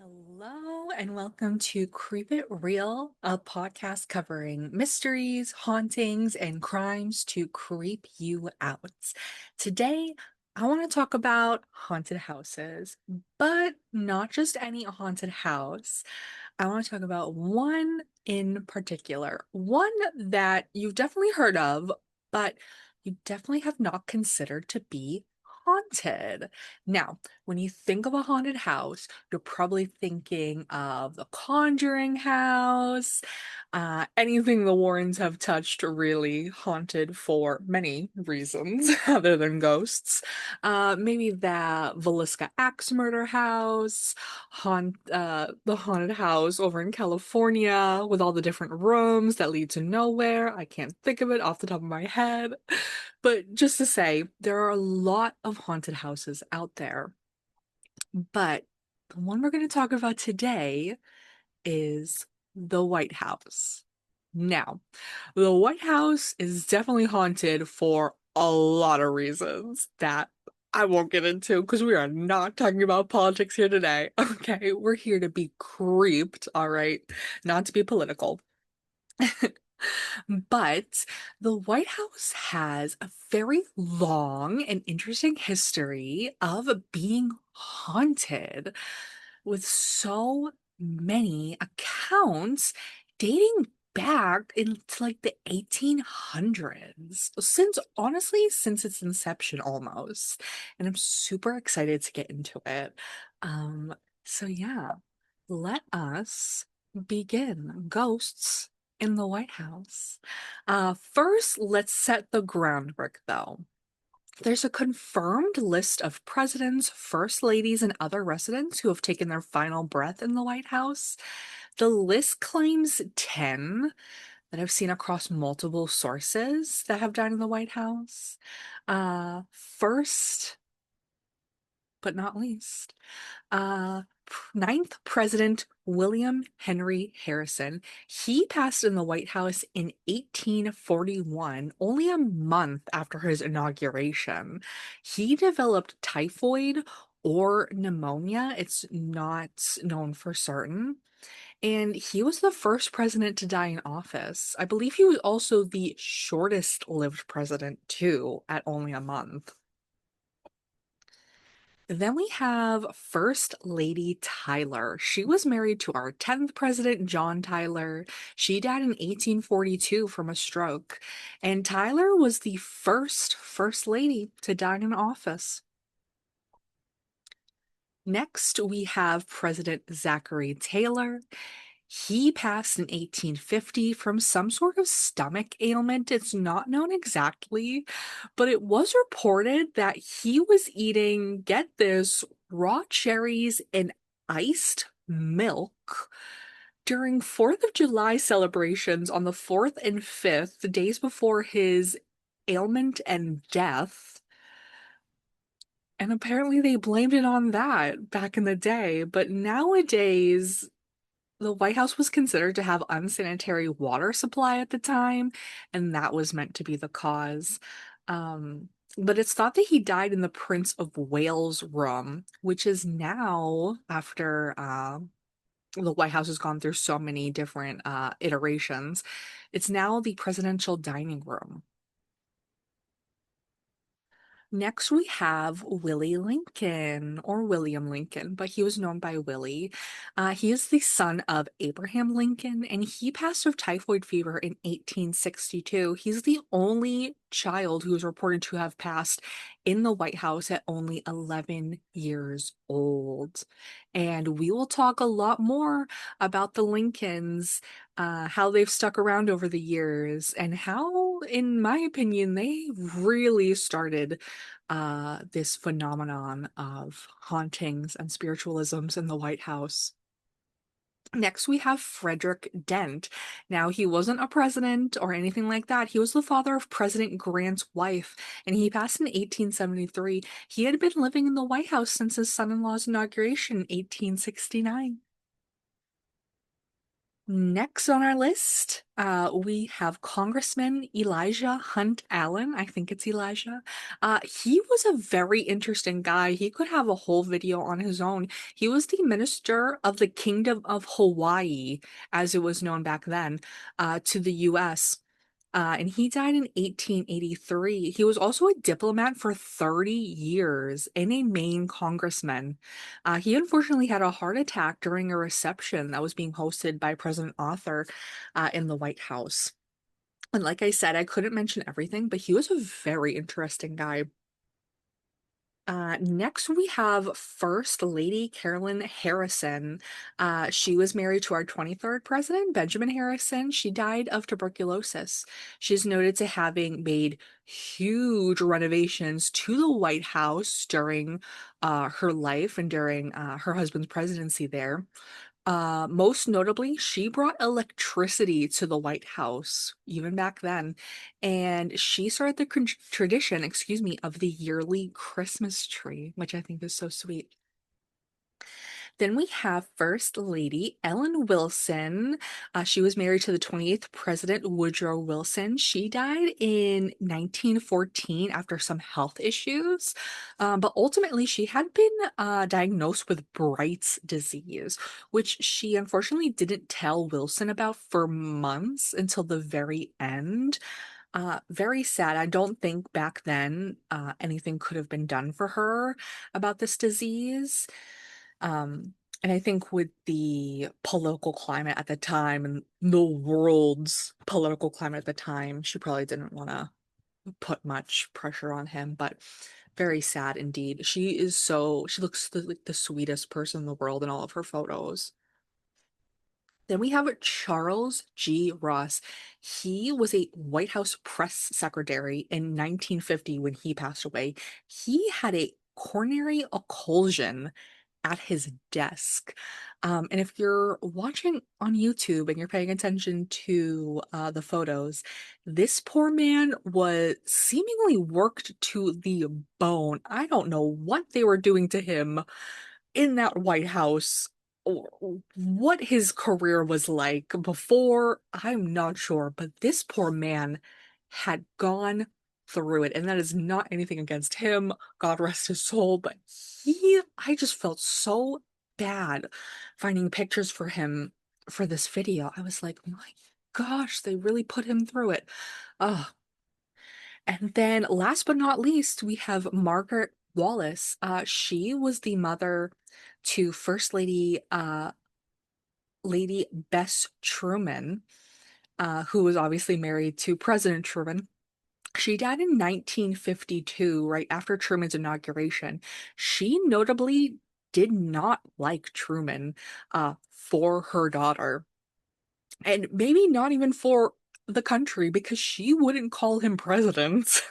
Hello and welcome to Creep It Real, a podcast covering mysteries, hauntings, and crimes to creep you out. Today, I want to talk about haunted houses, but not just any haunted house. I want to talk about one in particular, one that you've definitely heard of, but you definitely have not considered to be haunted. Now, when you think of a haunted house, you're probably thinking of the Conjuring house, anything the Warrens have touched really haunted for many reasons other than ghosts. Maybe the Villisca Axe murder house, the haunted house over in California with all the different rooms that lead to nowhere. I can't think of it off the top of my head. But just to say, there are a lot of haunted houses out there. But the one we're going to talk about today is the White House. Now, the White House is definitely haunted for a lot of reasons that I won't get into because we are not talking about politics here today. Okay, we're here to be creeped, all right? Not to be political. But the White House has a very long and interesting history of being haunted with so many accounts dating back into like the 1800s. Since its inception almost. And I'm super excited to get into it. So yeah, let us begin. Ghosts in the White House. First, let's set the groundwork though. There's a confirmed list of presidents, first ladies, and other residents who have taken their final breath in the White House. The list claims 10 that I've seen across multiple sources that have died in the White House. First, but not least, uh, ninth President William Henry Harrison. He passed in the White House in 1841, only a month after his inauguration. He developed typhoid or pneumonia. It's not known for certain. And he was the first president to die in office. I believe he was also the shortest lived president, too, at only a month. Then we have First Lady Tyler. She was married to our 10th president, John Tyler. She died in 1842 from a stroke. And Tyler was the First Lady to die in office. Next, we have President Zachary Taylor. He passed in 1850 from some sort of stomach ailment. It's not known exactly, but it was reported that he was eating, get this, raw cherries and iced milk during 4th of July celebrations on the 4th and 5th, the days before his ailment and death. And apparently they blamed it on that back in the day. But nowadays, the White House was considered to have unsanitary water supply at the time, and that was meant to be the cause. But it's thought that he died in the Prince of Wales room, which is now, after the White House has gone through so many different iterations, it's now the presidential dining room. Next, we have Willie Lincoln, or William Lincoln, but he was known by Willie. He is the son of Abraham Lincoln, and he passed of typhoid fever in 1862. He's the only child who is reported to have passed in the White House at only 11 years old. And we will talk a lot more about the Lincolns, how they've stuck around over the years, and how, in my opinion, they really started this phenomenon of hauntings and spiritualisms in the White House. Next, we have Frederick Dent. Now, he wasn't a president or anything like that. He was the father of President Grant's wife, and he passed in 1873. He had been living in the White House since his son-in-law's inauguration in 1869. Next on our list, we have Congressman Elijah Hunt Allen. I think it's Elijah. He was a very interesting guy. He could have a whole video on his own. He was the minister of the Kingdom of Hawaii, as it was known back then, to the US. And he died in 1883. He was also a diplomat for 30 years and a Maine congressman. He unfortunately had a heart attack during a reception that was being hosted by President Arthur in the White House. And like I said, I couldn't mention everything, but he was a very interesting guy. Next, we have First Lady Carolyn Harrison. She was married to our 23rd president, Benjamin Harrison. She died of tuberculosis. She's noted to having made huge renovations to the White House during her life and during her husband's presidency there. Most notably, she brought electricity to the White House, even back then, and she started the tradition, excuse me, of the yearly Christmas tree, which I think is so sweet. Then we have First Lady Ellen Wilson. She was married to the 28th President Woodrow Wilson. She died in 1914 after some health issues, but ultimately she had been diagnosed with Bright's disease, which she unfortunately didn't tell Wilson about for months until the very end. Very sad. I don't think back then anything could have been done for her about this disease. Um, and I think with the political climate at the time and the world's political climate at the time, she probably didn't want to put much pressure on him, but very sad indeed. She looks like the sweetest person in the world in all of her photos. Then we have Charles G. Ross. He was a White House press secretary in 1950 when he passed away. He had a coronary occlusion at his desk. And if you're watching on YouTube and you're paying attention to the photos, this poor man was seemingly worked to the bone. I don't know what they were doing to him in that White House or what his career was like before. I'm not sure, but this poor man had gone through it, and that is not anything against him. God rest his soul, but I just felt so bad finding pictures for him for this video. I was like, my gosh, they really put him through it. Oh, and then last but not least, we have Margaret Wallace. She was the mother to First Lady Lady Bess Truman, who was obviously married to President Truman. She died in 1952, right after Truman's inauguration. She notably did not like Truman for her daughter, and maybe not even for the country because she wouldn't call him president.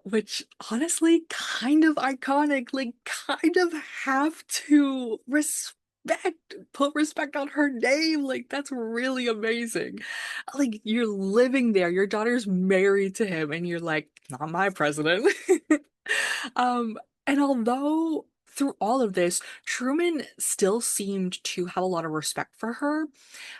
Which honestly kind of iconic, like kind of have to put respect on her name. Like that's really amazing. Like you're living there, your daughter's married to him, and you're like, not my president. Um, and although through all of this, Truman still seemed to have a lot of respect for her,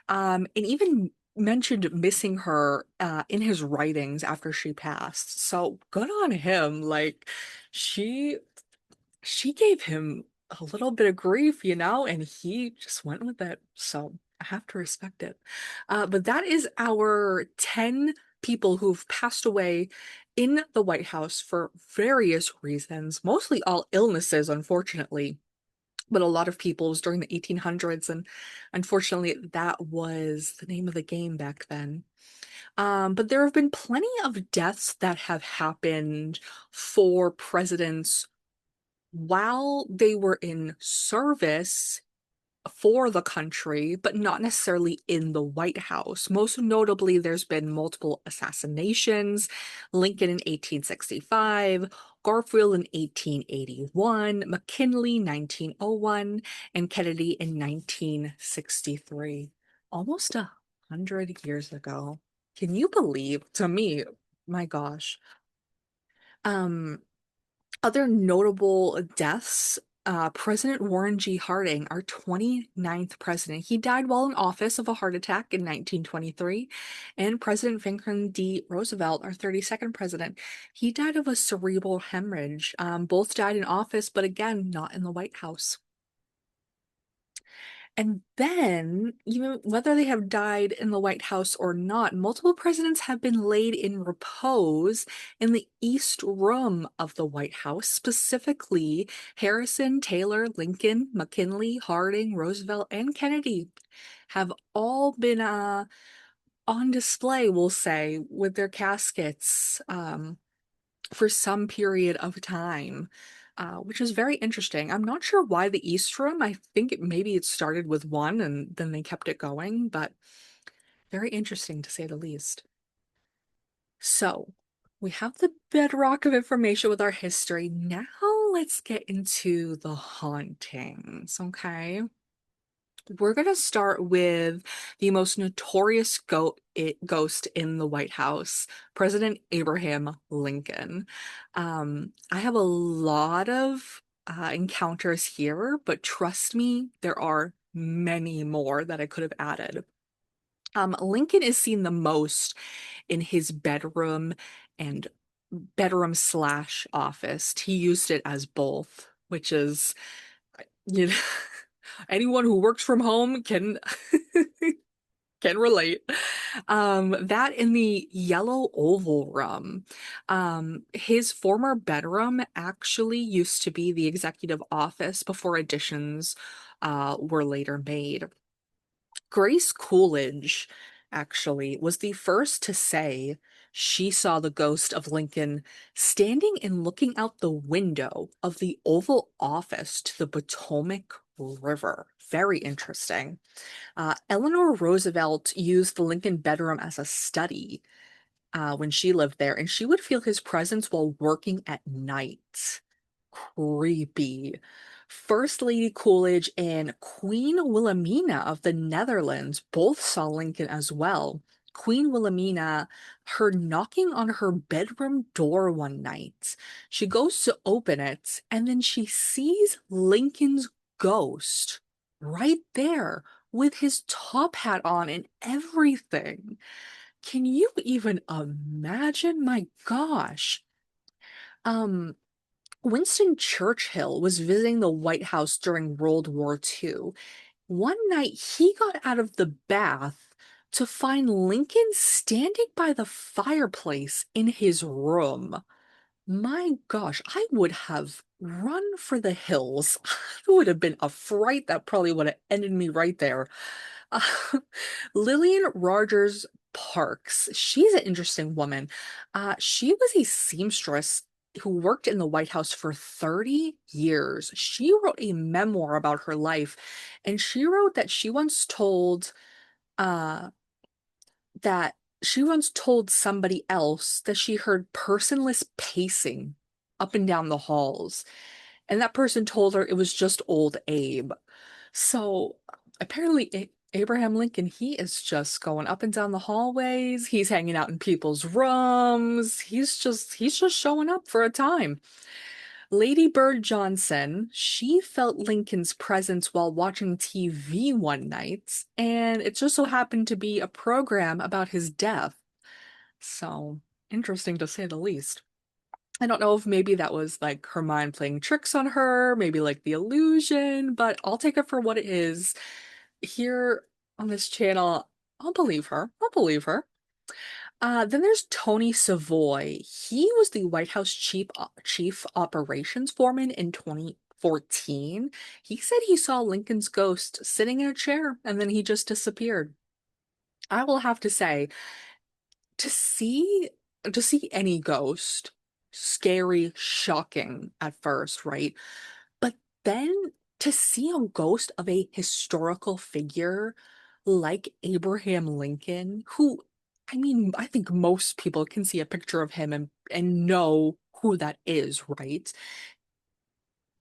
and even mentioned missing her in his writings after she passed. So good on him. Like she she gave him a little bit of grief, and he just went with it. So I have to respect it. But that is our 10 people who've passed away in the White House for various reasons, mostly all illnesses, unfortunately, but a lot of people. It was during the 1800s, and unfortunately, that was the name of the game back then. But there have been plenty of deaths that have happened for presidents while they were in service for the country, but not necessarily in the White House. Most notably, there's been multiple assassinations: Lincoln in 1865, Garfield in 1881, McKinley 1901, and Kennedy in 1963. Almost 100 years ago. Can you believe? To me, my gosh. Um, Other notable deaths. President Warren G. Harding, our 29th president. He died while in office of a heart attack in 1923. And President Franklin D. Roosevelt, our 32nd president, he died of a cerebral hemorrhage. Both died in office, but again, not in the White House. And then, even whether they have died in the White House or not, multiple presidents have been laid in repose in the East Room of the White House, specifically Harrison, Taylor, Lincoln, McKinley, Harding, Roosevelt, and Kennedy have all been on display, we'll say, with their caskets for some period of time, which is very interesting. I'm not sure why the East Room. I think maybe it started with one and then they kept it going, but very interesting to say the least. So we have the bedrock of information with our history. Now let's get into the hauntings, okay? We're going to start with the most notorious ghost in the White House, President Abraham Lincoln. I have a lot of encounters here, but trust me, there are many more that I could have added. Lincoln is seen the most in his and bedroom slash office. He used it as both, which is, you know, anyone who works from home can can relate. That in the yellow oval room. His former bedroom actually used to be the executive office before additions were later made. Grace Coolidge actually was the first to say she saw the ghost of Lincoln standing and looking out the window of the Oval Office to the Potomac River. Very interesting. Eleanor Roosevelt used the Lincoln bedroom as a study when she lived there, and she would feel his presence while working at night. Creepy. First Lady Coolidge and Queen Wilhelmina of the Netherlands both saw Lincoln as well. Queen Wilhelmina heard knocking on her bedroom door one night. She goes to open it, and then she sees Lincoln's ghost right there with his top hat on and everything. Can you even imagine? My gosh. Um, Winston Churchill was visiting the White House during World War II. One night he got out of the bath to find Lincoln standing by the fireplace in his room. My gosh, I would have run for the hills. It would have been a fright that probably would have ended me right there. Uh, Lillian Rogers Parks, she's an interesting woman. She was a seamstress who worked in the White House for 30 years. She wrote a memoir about her life, and she wrote that uh, she once told somebody else that she heard personless pacing up and down the halls. And that person told her it was just old Abe. So apparently, Abraham Lincoln, he is just going up and down the hallways. He's hanging out in people's rooms. He's just showing up for a time. Lady Bird Johnson, she felt Lincoln's presence while watching TV one night, and it just so happened to be a program about his death. So, interesting to say the least. I don't know if maybe that was like her mind playing tricks on her, maybe like the illusion, but I'll take it for what it is. Here on this channel, I'll believe her. I'll believe her. Then there's Tony Savoy. He was the White House chief operations foreman in 2014. He said he saw Lincoln's ghost sitting in a chair and then he just disappeared. I will have to say, to see to see any ghost, scary, shocking at first, right? But then to see a ghost of a historical figure like Abraham Lincoln, who, I mean, I think most people can see a picture of him and know who that is, right?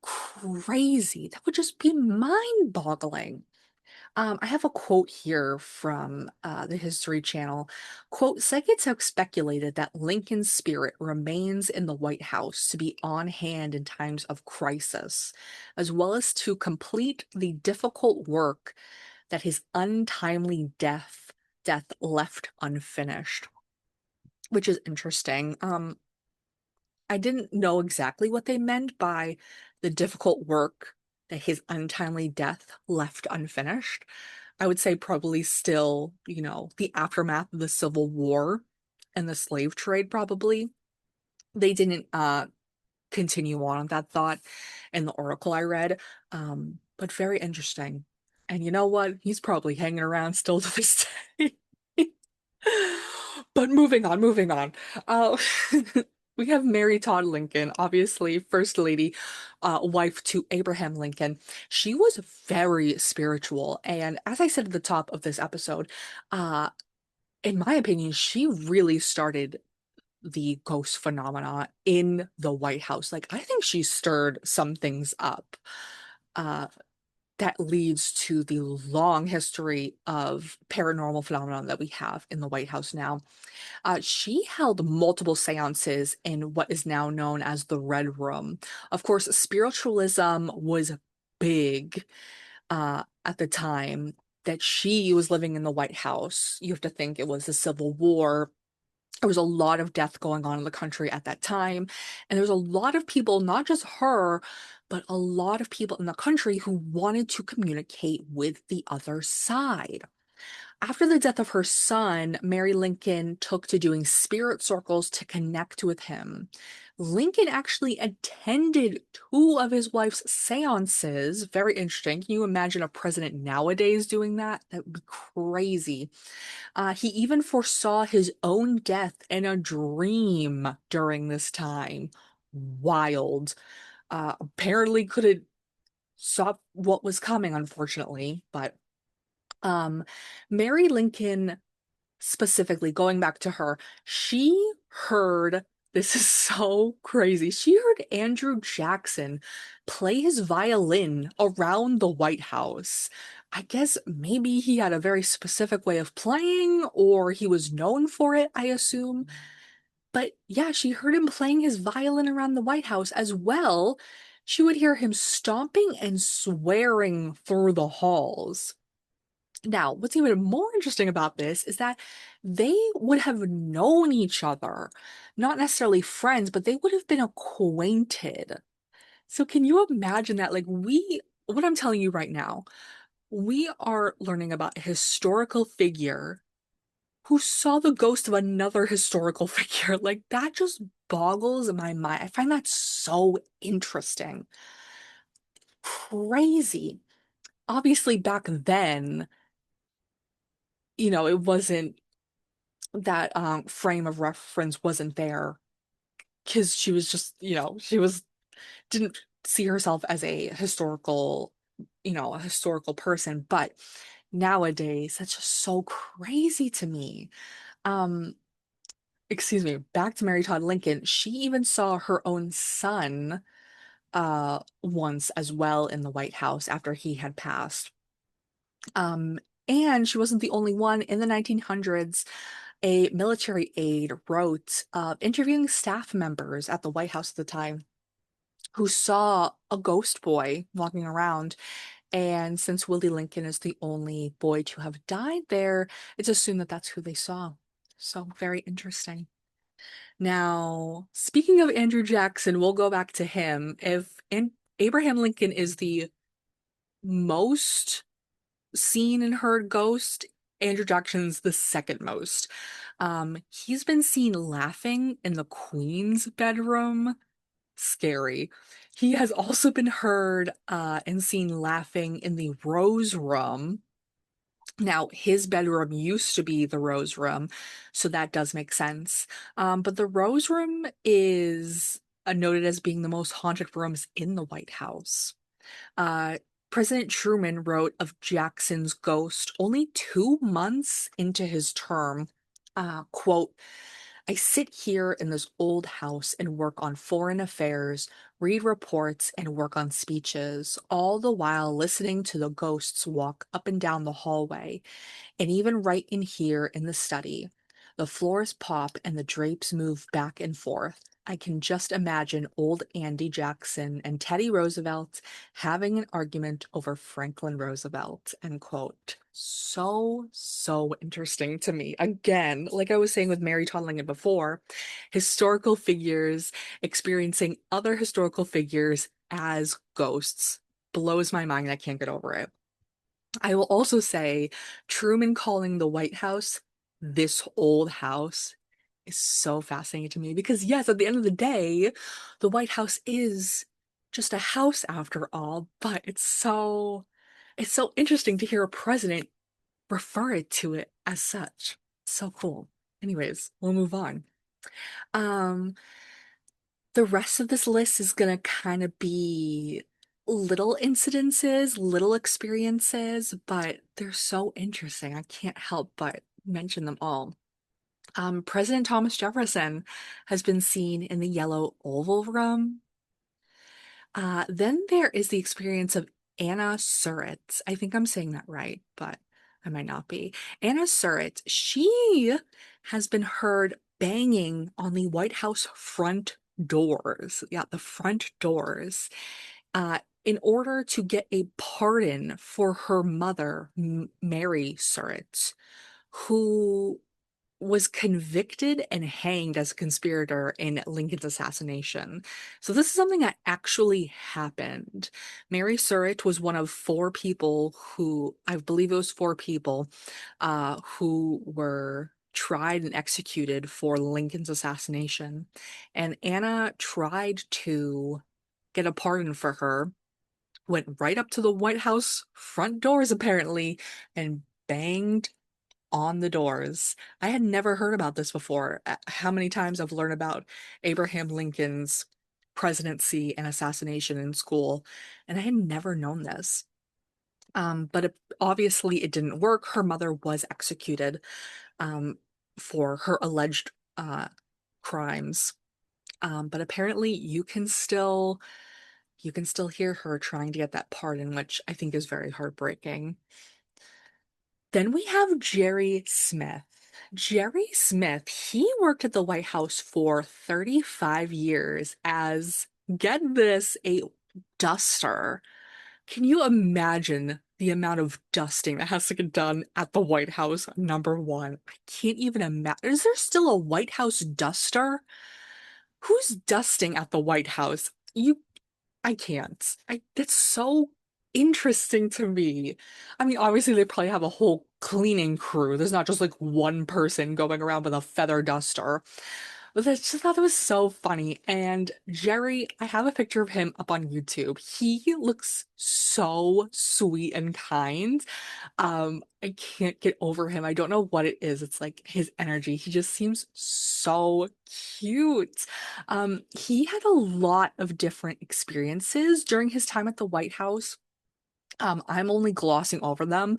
Crazy. That would just be mind-boggling. I have a quote here from the History Channel. Quote, psychics have speculated that Lincoln's spirit remains in the White House to be on hand in times of crisis, as well as to complete the difficult work that his untimely death left unfinished, which is interesting. I didn't know exactly what they meant by the difficult work that his untimely death left unfinished. I would say probably still, the aftermath of the Civil War and the slave trade, probably. They didn't continue on that thought in the article I read. But very interesting. And you know what? He's probably hanging around still to this day. But moving on. Uh, we have Mary Todd Lincoln, obviously First Lady, wife to Abraham Lincoln. She was very spiritual, and as I said at the top of this episode, uh, in my opinion, she really started the ghost phenomena in the White House. Like, I think she stirred some things up. Uh, that leads to the long history of paranormal phenomenon that we have in the White House now. She held multiple seances in what is now known as the Red Room. Of course, spiritualism was big at the time that she was living in the White House. You have to think it was the Civil War. There was a lot of death going on in the country at that time. And there was a lot of people, not just her, but a lot of people in the country who wanted to communicate with the other side. After the death of her son, Mary Lincoln took to doing spirit circles to connect with him. Lincoln actually attended two of his wife's seances. Very interesting. Can you imagine a president nowadays doing that? That would be crazy. He even foresaw his own death in a dream during this time. Wild. Apparently couldn't stop what was coming, unfortunately, but um, Mary Lincoln, specifically going back to her, she heard, this is so crazy. She heard Andrew Jackson play his violin around the White House. I guess maybe he had a very specific way of playing, or he was known for it, I assume. But yeah, she heard him playing his violin around the White House as well. She would hear him stomping and swearing through the halls. Now, what's even more interesting about this is that they would have known each other, not necessarily friends, but they would have been acquainted. So, can you imagine that? Like, what I'm telling you right now, we are learning about a historical figure who saw the ghost of another historical figure. Like, that just boggles my mind. I find that so interesting. Crazy. Obviously, back then, it wasn't that frame of reference wasn't there because she was just, she was didn't see herself as a historical person. But nowadays, that's just so crazy to me. Um, excuse me, back to Mary Todd Lincoln. She even saw her own son once as well in the White House after he had passed. Um, and she wasn't the only one. In the 1900s, a military aide wrote interviewing staff members at the White House at the time who saw a ghost boy walking around. And since Willie Lincoln is the only boy to have died there, it's assumed that that's who they saw. So very interesting. Now, speaking of Andrew Jackson, we'll go back to him. If Abraham Lincoln is the most seen and heard ghost, Andrew Jackson's the second most. He's been seen laughing in the Queen's bedroom. Scary. He has also been heard and seen laughing in the Rose Room. Now, his bedroom used to be the Rose Room, so that does make sense. But the Rose Room is noted as being the most haunted rooms in the White House. Uh, President Truman wrote of Jackson's ghost only 2 months into his term. Quote, I sit here in this old house and work on foreign affairs, read reports, and work on speeches, all the while listening to the ghosts walk up and down the hallway. And even right in here in the study, the floors pop and the drapes move back and forth. I can just imagine old Andy Jackson and Teddy Roosevelt having an argument over Franklin Roosevelt, end quote. So interesting to me. Again, like I was saying with Mary Todd Lincoln before, historical figures experiencing other historical figures as ghosts blows my mind. I can't get over it. I will also say Truman calling the White House this old house is so fascinating to me because, yes, at the end of the day, the White House is just a house after all, but it's so interesting to hear a president refer it to it as such. So cool. Anyways, we'll move on. Um, the rest of this list is gonna kind of be little incidences, little experiences, but they're so interesting. I can't help but mention them all. President Thomas Jefferson has been seen in the Yellow Oval Room. Then there is the experience of Anna Surratt. I think I'm saying that right, but I might not be. Anna Surratt, she has been heard banging on the White House front doors. Yeah, the front doors. In order to get a pardon for her mother, Mary Surratt, who was convicted and hanged as a conspirator in Lincoln's assassination. So this is something that actually happened. Mary Surratt was one of four people who, I believe it was four people, who were tried and executed for Lincoln's assassination. And Anna tried to get a pardon for her, went right up to the White House front doors apparently, and banged on the doors. I had never heard about this before. How many times I've learned about Abraham Lincoln's presidency and assassination in school, and I had never known this. Obviously it didn't work. Her mother was executed um, for her alleged crimes. But apparently you can still hear her trying to get that pardon, which I think is very heartbreaking. Then we have Jerry Smith. Jerry Smith, he worked at the White House for 35 years as, get this, a duster. Can you imagine the amount of dusting that has to get done at the White House? Number one, I can't even imagine. Is there still a White House duster? Who's dusting at the White House? I can't. That's so interesting to me. I mean, obviously they probably have a whole cleaning crew. There's not just like one person going around with a feather duster. But I just thought that was so funny. And Jerry, I have a picture of him up on YouTube. He looks so sweet and kind. I can't get over him. I don't know what it is. It's like his energy. He just seems so cute. He had a lot of different experiences during his time at the White House. I'm only glossing over them,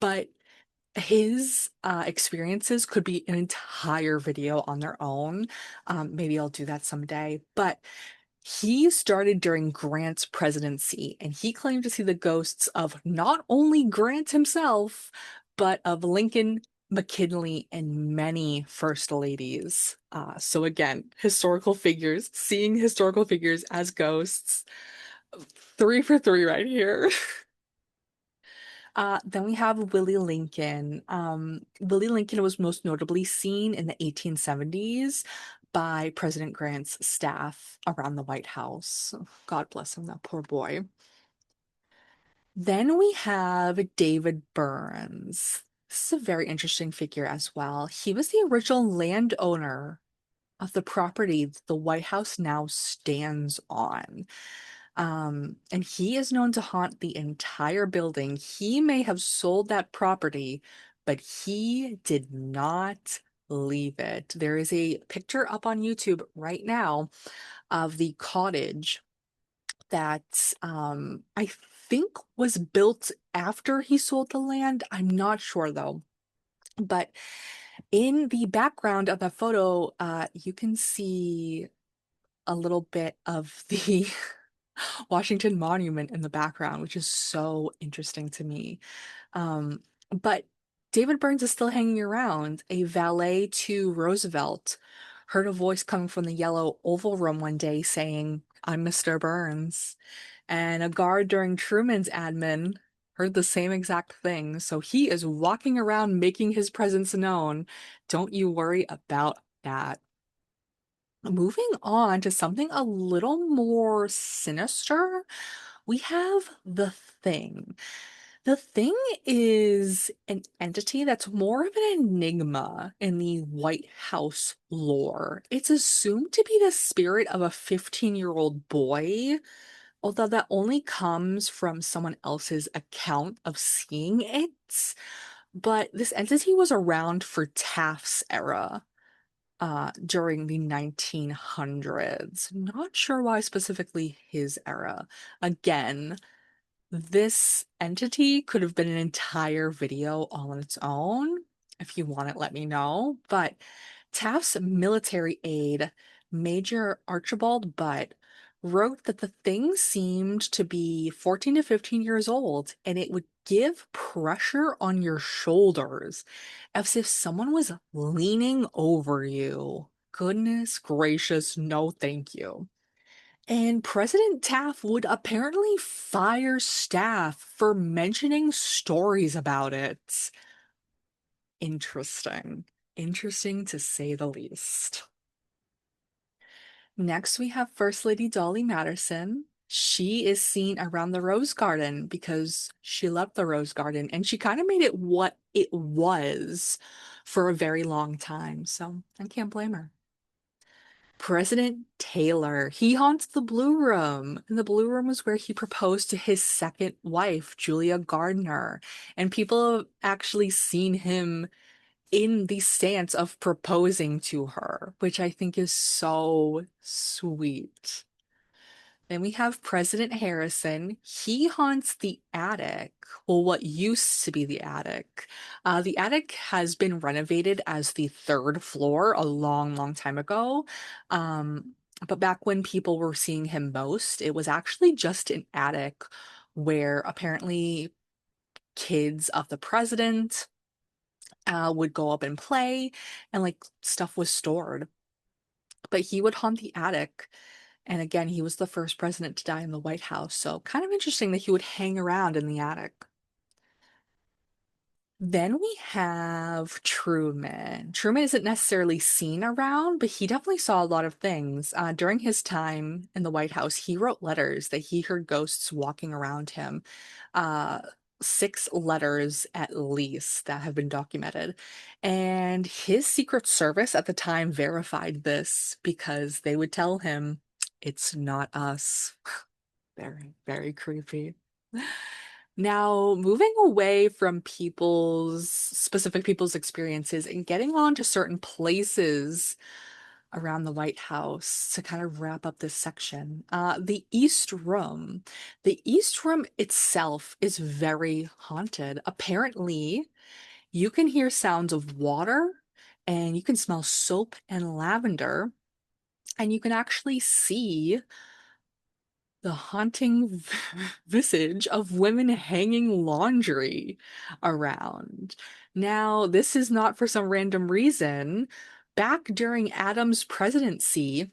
but his experiences could be an entire video on their own. Maybe I'll do that someday. But he started during Grant's presidency, and he claimed to see the ghosts of not only Grant himself, but of Lincoln, McKinley, and many first ladies. So again, historical figures, seeing historical figures as ghosts. Three for three right here. Then we have Willie Lincoln. Willie Lincoln was most notably seen in the 1870s by President Grant's staff around the White House. God bless him, that poor boy. Then we have David Burns. This is a very interesting figure as well. He was the original landowner of the property the White House now stands on. And he is known to haunt the entire building. He may have sold that property, but he did not leave it. There is a picture up on YouTube right now of the cottage that I think was built after he sold the land. I'm not sure though. But In the background of that photo, you can see a little bit of the Washington Monument in the background, which is so interesting to me. Um, but David Burns is still hanging around. A valet to Roosevelt heard a voice coming from the yellow Oval Room one day saying, "I'm Mr. Burns." And a guard during Truman's admin heard the same exact thing. So he is walking around making his presence known. Don't you worry about that. Moving on to something a little more sinister, we have the Thing. The Thing is an entity that's more of an enigma in the White House lore. It's assumed to be the spirit of a 15-year-old boy, although that only comes from someone else's account of seeing it. But this entity was around for Taft's era during the 1900s. Not sure why specifically his era. Again, this entity could have been an entire video all on its own. If you want it, let me know. But Taft's military aide, Major Archibald Butt, wrote that the thing seemed to be 14 to 15 years old and it would give pressure on your shoulders as if someone was leaning over you. Goodness gracious, no thank you. And President Taft would apparently fire staff for mentioning stories about it. Interesting. Interesting to say the least. Next, we have First Lady Dolly Madison. She is seen around the Rose Garden because she loved the Rose Garden and she kind of made it what it was for a very long time. So I can't blame her. President Taylor, he haunts the Blue Room. And the Blue Room was where he proposed to his second wife, Julia Gardner. And people have actually seen him in the stance of proposing to her, which I think is so sweet. Then we have President Harrison. He haunts the attic, well, what used to be the attic. The attic has been renovated as the third floor a long, long time ago. But back when people were seeing him most, it was actually just an attic where apparently kids of the president would go up and play and like stuff was stored. But he would haunt the attic. And again, he was the first president to die in the White House. So kind of interesting that he would hang around in the attic. Then we have Truman. Truman isn't necessarily seen around, but he definitely saw a lot of things. During his time in the White House, he wrote letters that he heard ghosts walking around him. Uh, 6 letters at least that have been documented. And his Secret Service at the time verified this because they would tell him, "It's not us." Very, very creepy. Now, moving away from specific people's experiences and getting on to certain places around the White House to kind of wrap up this section. The East Room. The East Room itself is very haunted. Apparently, you can hear sounds of water and you can smell soap and lavender, and you can actually see the haunting visage of women hanging laundry around. Now, this is not for some random reason. Back during Adams' presidency,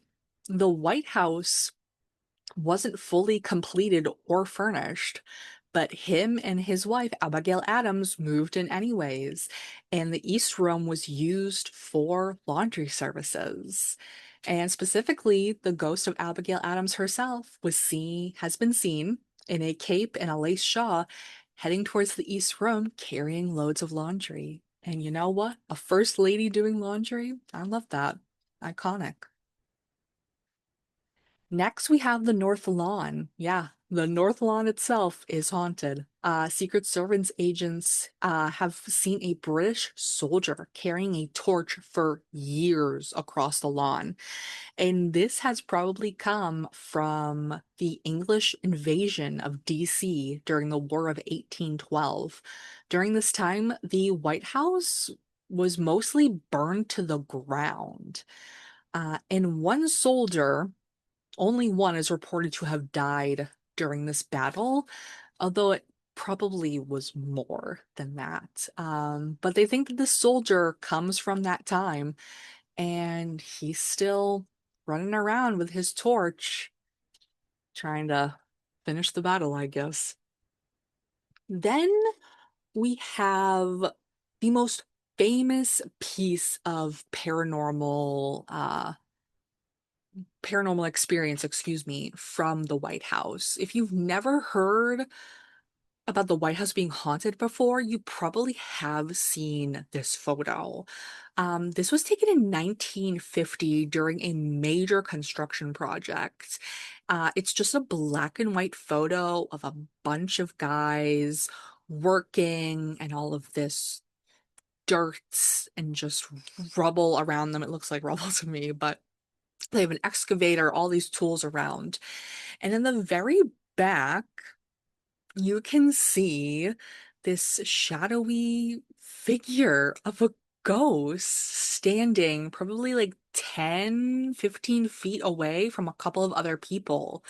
the White House wasn't fully completed or furnished, but him and his wife, Abigail Adams, moved in anyways, and the East Room was used for laundry services. And specifically, the ghost of Abigail Adams herself has been seen in a cape and a lace shawl heading towards the East Room carrying loads of laundry. And you know what? A first lady doing laundry? I love that. Iconic. Next, we have the North Lawn. Yeah, the North Lawn itself is haunted. Secret Service agents have seen a British soldier carrying a torch for years across the lawn. And this has probably come from the English invasion of DC during the War of 1812. During this time, the White House was mostly burned to the ground. And one soldier, only one, is reported to have died during this battle, although it probably was more than that. But they think that this soldier comes from that time, and he's still running around with his torch, trying to finish the battle, I guess. Then we have the most famous piece of paranormal experience, excuse me, from the White House. If you've never heard about the White House being haunted before, you probably have seen this photo. This was taken in 1950 during a major construction project. It's just a black and white photo of a bunch of guys working and all of this dirt and just rubble around them. It looks like rubble to me, but they have an excavator, all these tools around. And in the very back, you can see this shadowy figure of a ghost standing probably like 10, 15 feet away from a couple of other people.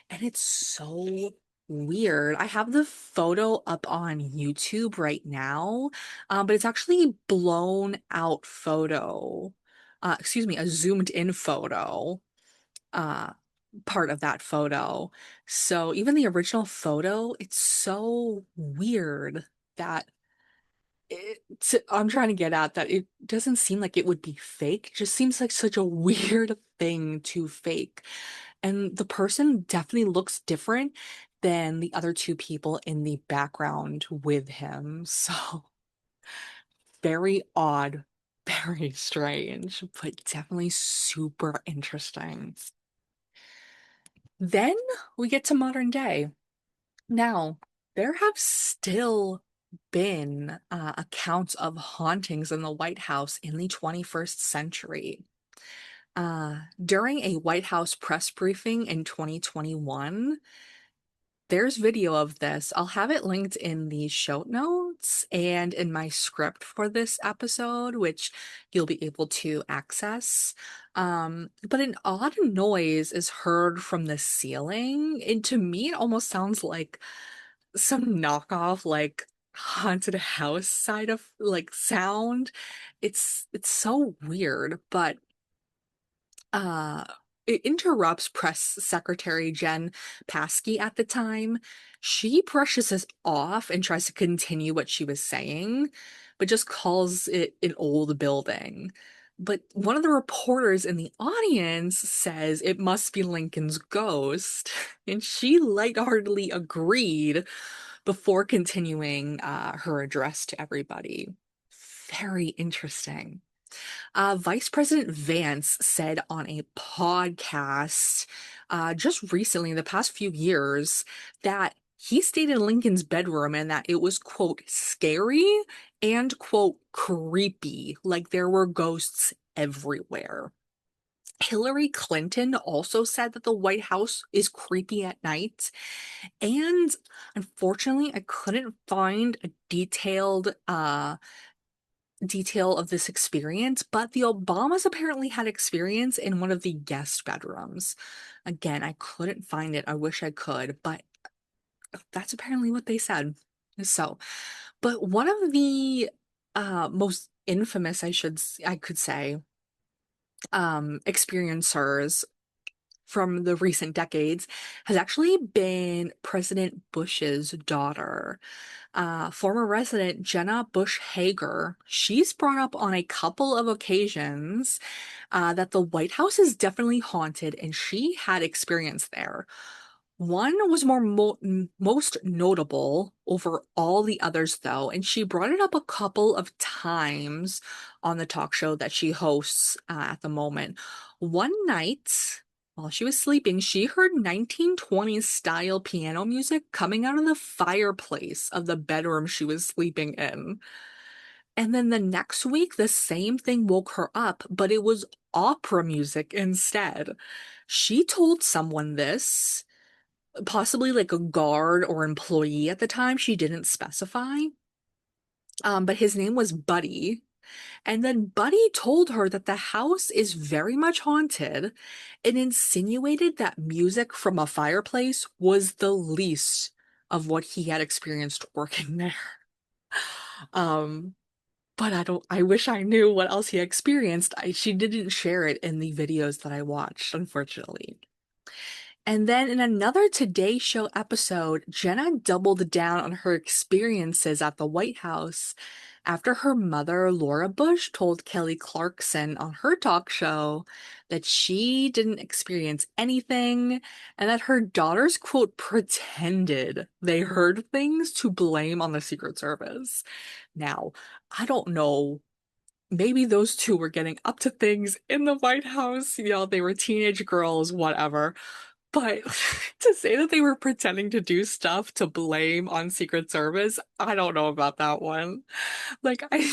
And it's so weird. I have the photo up on YouTube right now, but it's actually blown out photo. Excuse me, a zoomed in photo. Uh, Part of that photo. So even the original photo, it's so weird that I'm trying to get at that it doesn't seem like it would be fake. It just seems like such a weird thing to fake. And the person definitely looks different than the other two people in the background with him. So very odd, very strange, but definitely super interesting. Then we get to modern day. Now, there have still been accounts of hauntings in the White House in the 21st century. During a White House press briefing in 2021, there's video of this. I'll have it linked in the show notes and in my script for this episode, which you'll be able to access. But an odd noise is heard from the ceiling. And to me, it almost sounds like some knockoff, like haunted house side of like sound. It's so weird, but uh it interrupts press secretary Jen Psaki at the time. She brushes this off and tries to continue what she was saying, but just calls it an old building. But one of the reporters in the audience says it must be Lincoln's ghost, and she lightheartedly agreed before continuing her address to everybody. Very interesting. Vice President Vance said on a podcast just recently, in the past few years, that he stayed in Lincoln's bedroom and that it was, quote, scary and, quote, creepy, like there were ghosts everywhere. Hillary Clinton also said that the White House is creepy at night. And unfortunately, I couldn't find a detail of this experience, but the Obamas apparently had experience in one of the guest bedrooms. Again, I couldn't find it. I wish I could, but that's apparently what they said. So, but one of the most infamous, I could say, experiencers from the recent decades has actually been President Bush's daughter. Former resident Jenna Bush Hager, she's brought up on a couple of occasions that the White House is definitely haunted and she had experience there. One was most notable over all the others, though, and she brought it up a couple of times on the talk show that she hosts at the moment. One night, while she was sleeping, she heard 1920s style piano music coming out of the fireplace of the bedroom she was sleeping in. And then the next week, the same thing woke her up, but it was opera music instead. She told someone this, possibly like a guard or employee at the time. She didn't specify. But his name was Buddy. And then Buddy told her that the house is very much haunted and insinuated that music from a fireplace was the least of what he had experienced working there. Um, but I wish I knew what else he experienced. She didn't share it in the videos that I watched, unfortunately. And then in another Today Show episode, Jenna doubled down on her experiences at the White House after her mother, Laura Bush, told Kelly Clarkson on her talk show that she didn't experience anything and that her daughters, quote, pretended they heard things to blame on the Secret Service. Now, I don't know. Maybe those two were getting up to things in the White House. They were teenage girls, whatever. But to say that they were pretending to do stuff to blame on Secret Service, I don't know about that one. Like I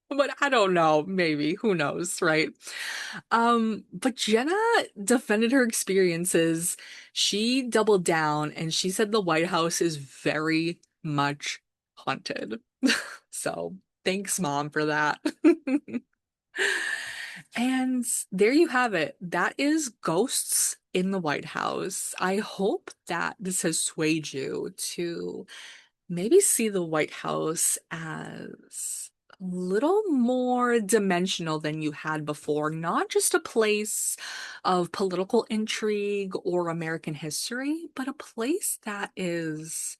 but I don't know, maybe, who knows, right? But Jenna defended her experiences. She doubled down and she said the White House is very much haunted. So, thanks, Mom, for that. And there you have it. That is Ghosts in the White House. I hope that this has swayed you to maybe see the White House as a little more dimensional than you had before, not just a place of political intrigue or American history, but a place that is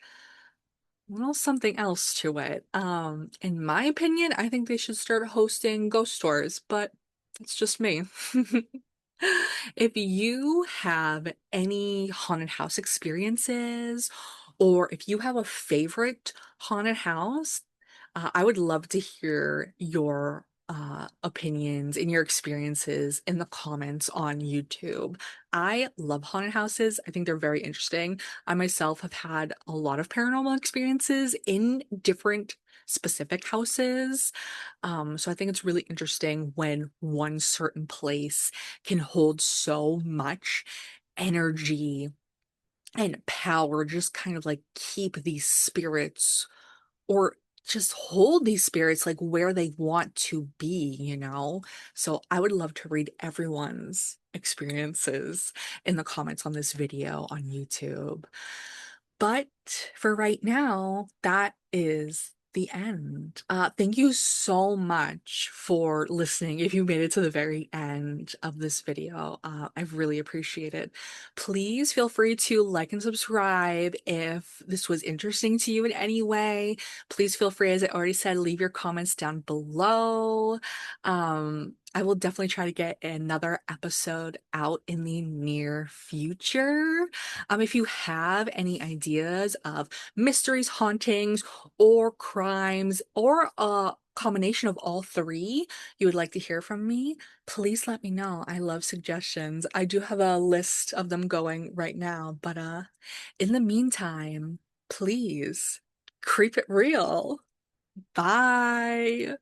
well, something else to it. In my opinion, I think they should start hosting ghost tours, but it's just me. If you have any haunted house experiences, or if you have a favorite haunted house, I would love to hear your opinions and your experiences in the comments on YouTube. I love haunted houses. I think they're very interesting. I myself have had a lot of paranormal experiences in different specific houses. So I think it's really interesting when one certain place can hold so much energy and power, just kind of like keep these spirits or just hold these spirits like where they want to be. So I would love to read everyone's experiences in the comments on this video on YouTube. But for right now, that is the end. Thank you so much for listening. If you made it to the very end of this video, I really appreciate it. Please feel free to like and subscribe if this was interesting to you in any way. Please feel free, as I already said, leave your comments down below. I will definitely try to get another episode out in the near future. If you have any ideas of mysteries, hauntings, or crimes, or a combination of all three you would like to hear from me, please let me know. I love suggestions. I do have a list of them going right now, but in the meantime, please creep it real. Bye.